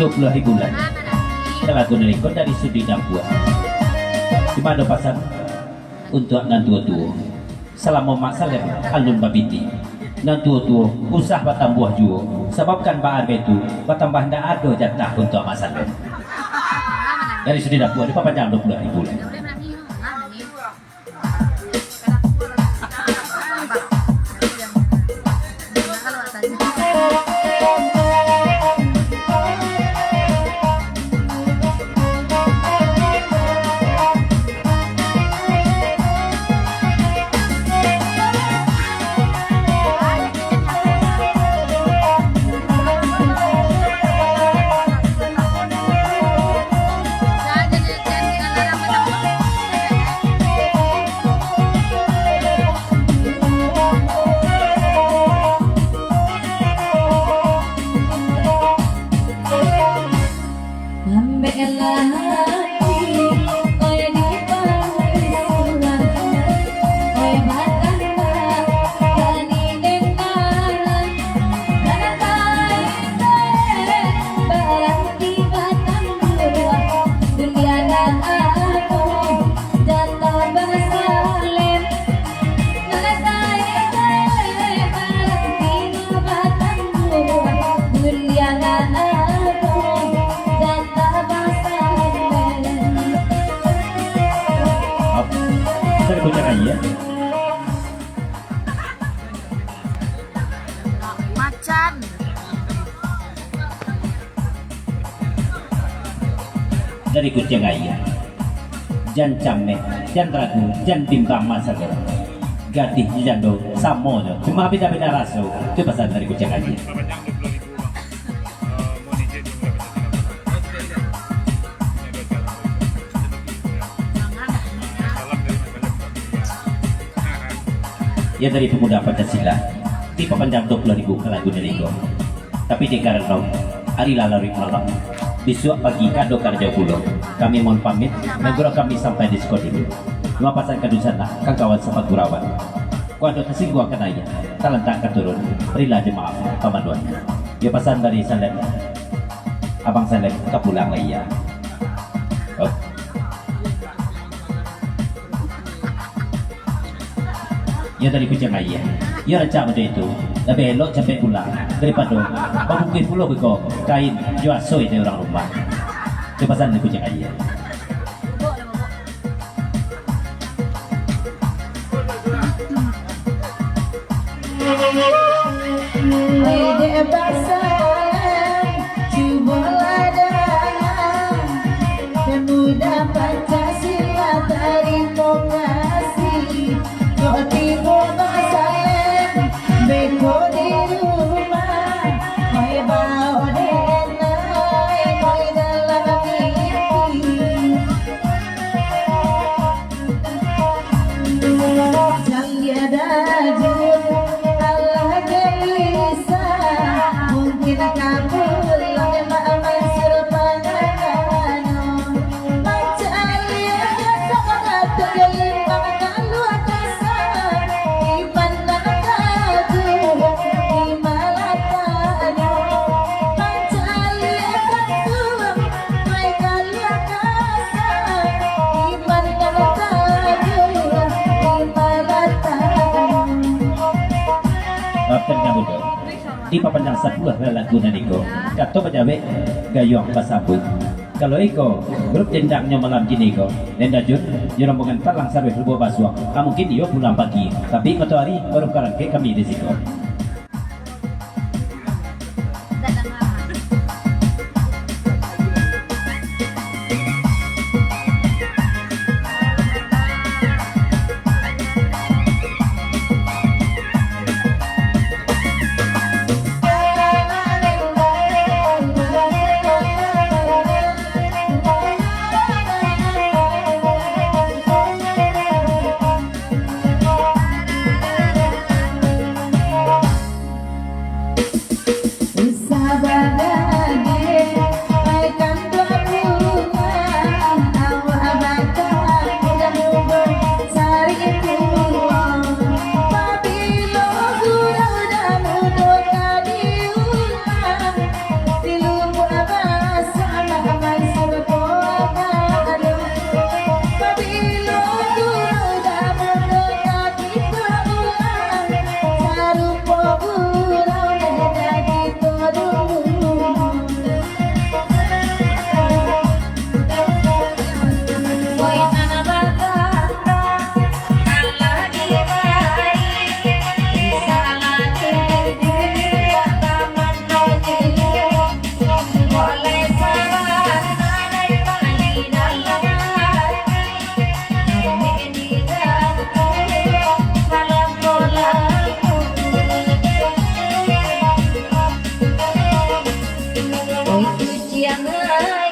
12 bulan telah gunakan dari sudi dapur di mana pasang untuk nan tua-tua selama masalah alun babiti nan tua-tua usah bertambah juga sebabkan bahan itu bertambah tidak ada jatah untuk masalah dari sudi dapur di papanjang 12 bulan. dari kucing ayah jan camek jan ragu jan timbang masalah gadih jando samono cuma beda-beda rasa itu pesan dari kucing ayah. Ya dari pemuda Pancasila di panjang 20.000 ke lagu Nerigo tapi di karena hari lalari malam besok pagi kado kerja pulau kami mohon pamit negara kami sampai di sekolah dulu cuma pasan kadusana kang kawan sama gurawan kuado tersinggung akan ayah talentang keturun berilah maaf pamanuan ya pasan dari Salem abang Salem kepulang ayah. Ya dari kucing ayah ya rencana itu lebih elok capek pulang daripada pabukir pulau beko kain jual soy dari orang rumah itu pesan dari kucing ayah. Pemuda Pancasila terima kasih kau tiba Salem beko di rumah mai bawa denai mai dalam mimpi jangan ada Allah gelisah mungkin kamu lang maafkan serpangan di papanjang sebuah lagu naniko kato bajawe gayong pasabut kalau iko grup jendangnya malam kini iko dan dajun rombongan talang sarwe rubo basuang mungkin iyo pulang pagi tapi kata hari baru karangke kami di situ. Jangan